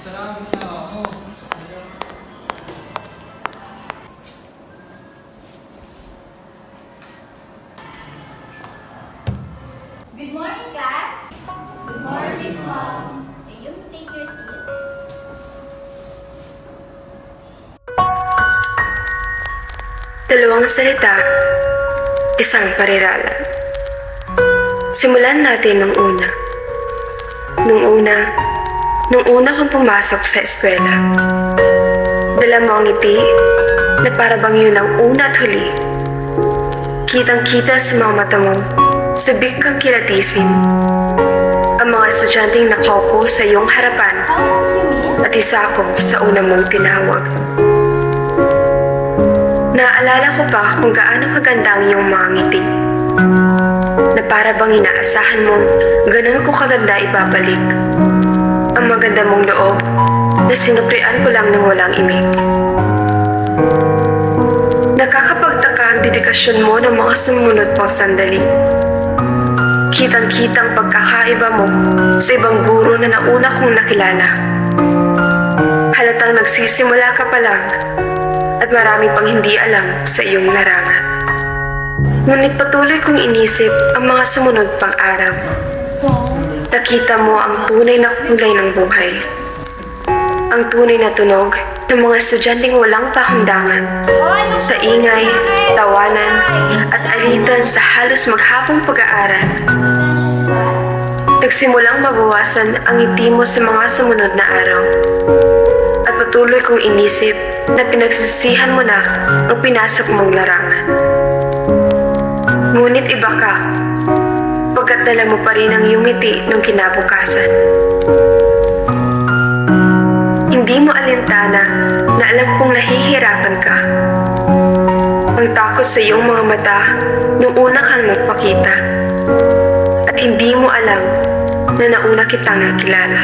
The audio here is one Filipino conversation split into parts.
Good morning, class. Good morning, Mom. You may take your seats. Dalawang salita, isang parirala. Simulan natin nung una. Nung una kang pumasok sa eskwela. Dala mo ang ngiti na para bang yun ang una at huli. Kitang-kita sa mga mata mo, sabik kang kilatisin. Ang mga estudyanteng nakaupo sa iyong harapan How old you mean? at isa ako sa una mong tinawag. Naaalala ko pa kung gaano kaganda ang iyong mga ngiti. Na para bang inaasahan mo, ganun ko kaganda ibabalik. Ang maganda mong loob, na sinuprian ko lang ng walang imik. Nakakapagtaka ang dedikasyon mo ng mga sumunod pang sandali. Kitang-kitang pagkakaiba mo sa ibang guro na nauna kong nakilala. Halatang nagsisimula ka pa lang at marami pang hindi alam sa iyong larangan. Ngunit patuloy kong inisip ang mga sumunod pang araw. So, Nakita mo ang tunay na kulay ng buhay. Ang tunay na tunog ng mga estudyanteng walang pakundangan sa ingay, tawanan, at alitan sa halos maghapong pag-aaral. Nagsimulang mabawasan ang ngiti mo sa mga sumunod na araw. At patuloy kong inisip na pinagsisihan mo na ang pinasok mong larangan. Ngunit iba ka, pagkat dala mo pa rin ang iyong ngiti nung kinabukasan. Hindi mo alintana na alam kong nahihirapan ka. Ang takot sa iyong mga mata nung una kang nagpakita. At hindi mo alam na nauna kitang nakilala.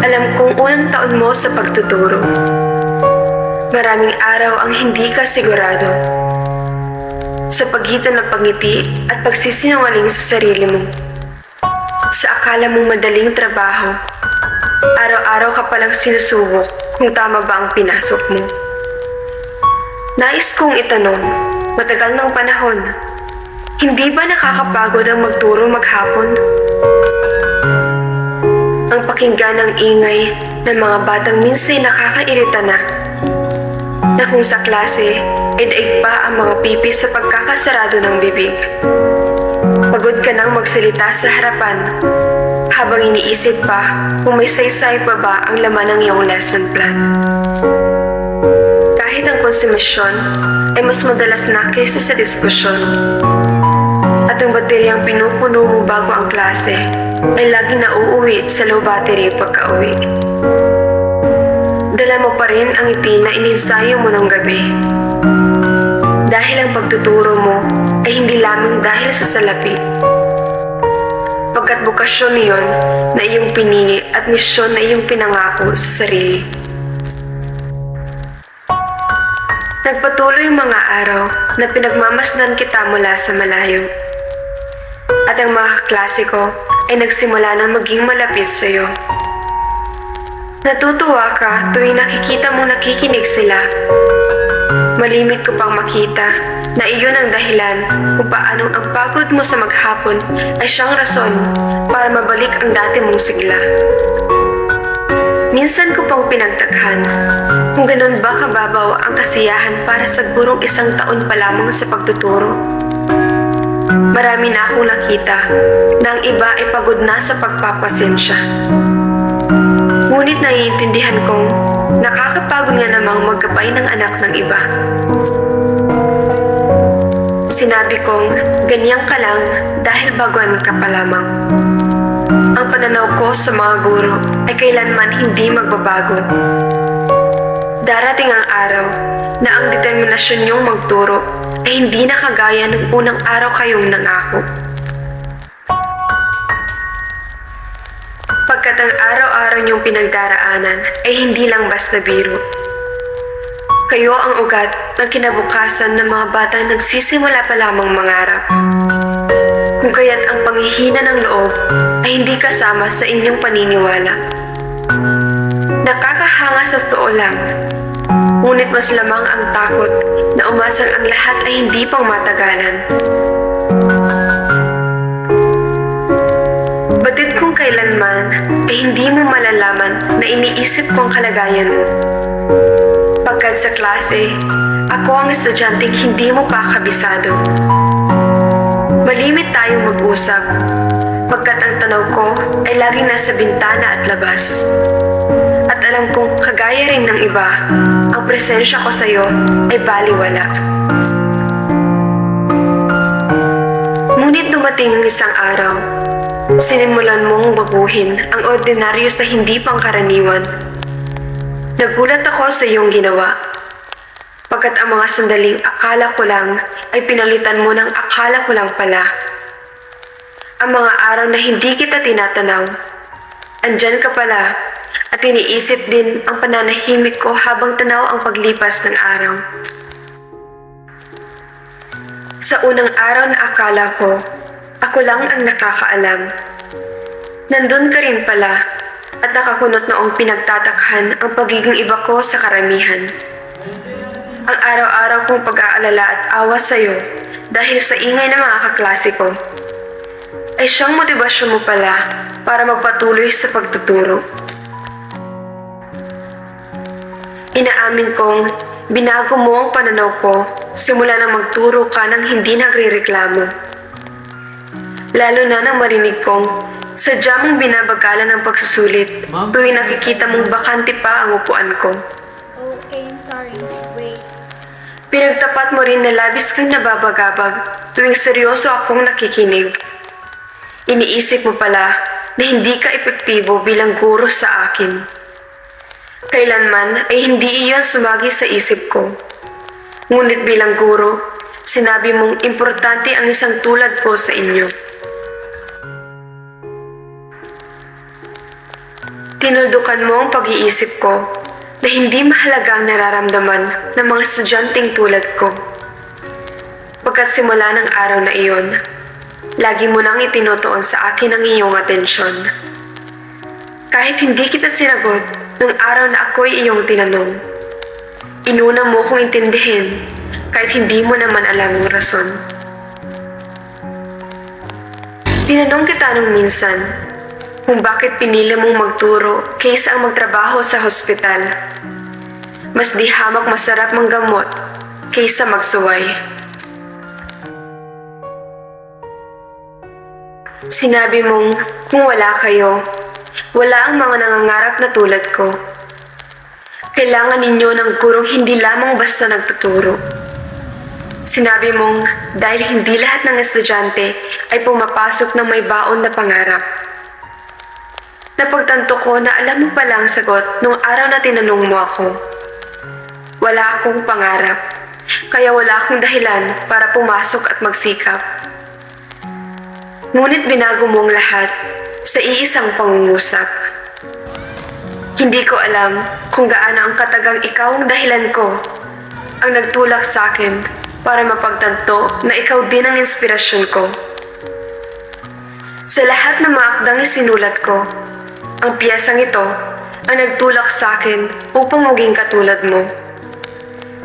Alam kong unang taon mo sa pagtuturo. Maraming araw ang hindi ka sigurado. Sa pagitan ng pagngiti at pagsisinungaling sa sarili mo. Sa akala mong madaling trabaho, araw-araw ka palang sinusubok kung tama ba ang pinasok mo. Nais kong itanong, matagal ng panahon, hindi ba nakakapagod ang magturo maghapon? Ang pakinggan ng ingay ng mga batang minsan nakakairita na kung sa klase ay daig pa ang mga pipis sa pagkakasarado ng bibig. Pagod ka nang magsalita sa harapan habang iniisip pa kung may saysay pa ba ang laman ng iyong lesson plan. Kahit ang konsumisyon ay mas madalas na kaysa sa diskusyon. At ang bateryang pinupuno mo bago ang klase ay laging nauuwi sa low battery pagka-uwi. Dala mo pa rin ang ngiti na ininsayo mo ng gabi. Dahil ang pagtuturo mo ay hindi lamang dahil sa salapi. Pagkat bukasyon niyon na iyong pinili at misyon na iyong pinangako sa sarili. Nagpatuloy ang mga araw na pinagmamasdan kita mula sa malayo. At ang mga kaklase ko ay nagsimula na maging malapit sa iyo. Natutuwa ka tuwing nakikita mong nakikinig sila. Malimit ko pang makita na iyon ang dahilan kung paanong ang pagod mo sa maghapon ay siyang rason para mabalik ang dati mong sigla. Minsan ko pang pinagtakhan kung ganun ba kababaw ang kasiyahan para sa gurong 1 taon pa lamang sa pagtuturo. Marami na akong nakita na ang iba ay pagod na sa pagpapasensya. Ngunit naiintindihan kong nakakapagod nga namang maggabay ng anak ng iba. Sinabi kong ganyan ka lang dahil baguhan ka pa lamang. Ang pananaw ko sa mga guro ay kailanman hindi magbabago. Darating ang araw na ang determinasyon niyong magturo ay hindi na kagaya ng unang araw kayong nangako. Pagkat ang araw-araw niyong pinagdaraanan ay hindi lang basta biro. Kayo ang ugat ng kinabukasan ng mga batang nagsisimula pa lamang mangarap. kung kaya't ang panghihina ng loob ay hindi kasama sa inyong paniniwala. Nakakahanga sa totoo lang, ngunit mas lamang ang takot na umasang ang lahat ay hindi pang matagalan. Batid kung kailanman ay hindi mo malalaman na iniisip ko ang kalagayan mo. Pagkat sa klase, ako ang estudyanteng hindi mo pa kabisado. Malimit tayong mag-usap, pagkat ang tanaw ko ay laging nasa bintana at labas. At alam kong kagaya rin ng iba, ang presensya ko sa'yo ay baliwala. Ngunit dumating ang isang araw, sinimulan mong baguhin ang ordinaryo sa hindi pangkaraniwan. Nagulat ako sa iyong ginawa, pagkat ang mga sandaling akala ko lang ay pinalitan mo ng akala ko lang pala. Ang mga araw na hindi kita tinatanaw, andyan ka pala at iniisip din ang pananahimik ko habang tanaw ang paglipas ng araw. Sa unang araw na akala ko, ako lang ang nakakaalam. Nandun ka rin pala at nakakunot noong pinagtatakhan ang pagiging iba ko sa karamihan. Ang araw-araw kong pag-aalala at awa sa'yo dahil sa ingay ng mga kaklase ko ay siyang motibasyon mo pala para magpatuloy sa pagtuturo. Inaamin kong binago mo ang pananaw ko simula nang magturo ka ng hindi nagrereklamo. Lalo na nang marinig kong sadya mong binabagalan ng pagsusulit tuwing nakikita mong bakante pa ang upuan ko. Okay, I'm sorry. Wait. Pinagtapat mo rin na labis kang nababagabag tuwing seryoso akong nakikinig. Iniisip mo pala na hindi ka epektibo bilang guro sa akin. Kailanman ay hindi iyon sumagi sa isip ko. Ngunit bilang guro, sinabi mong importante ang isang tulad ko sa inyo. Tinuldukan mo ang pag-iisip ko na hindi mahalaga ang nararamdaman ng mga estudyanteng tulad ko. Pagkasimula ng araw na iyon, lagi mo nang itinutuon sa akin ang iyong atensyon. Kahit hindi kita sinagot nung araw na ako'y iyong tinanong, inuna mo kong intindihin kahit hindi mo naman alam ang rason. Tinanong kita nung minsan kung bakit pinili mong magturo kaysa ang magtrabaho sa hospital. Mas di hamak masarap manggamot kaysa magsuway. Sinabi mong kung wala kayo, wala ang mga nangangarap na tulad ko. Kailangan ninyo ng gurong hindi lamang basta nagtuturo. Sinabi mong dahil hindi lahat ng estudyante ay pumapasok ng may baon na pangarap. Napagtanto ko na alam mo pala ang sagot nung araw na tinanong mo ako. Wala akong pangarap, kaya wala akong dahilan para pumasok at magsikap. Ngunit binago mo ang lahat sa iisang pangungusap. Hindi ko alam kung gaano ang katagang ikaw ang dahilan ko ang nagtulak sa akin para mapagtanto na ikaw din ang inspirasyon ko. Sa lahat ng mga akdang isinulat ko, ang piyesang ito ang nagtulak sa akin upang maging katulad mo.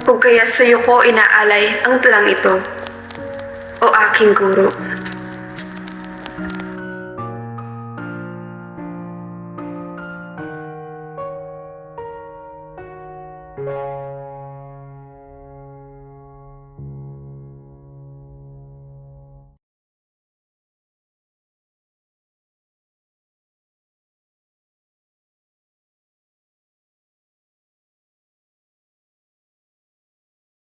Kung kaya sa iyo ko inaalay ang tulang ito, o aking guro.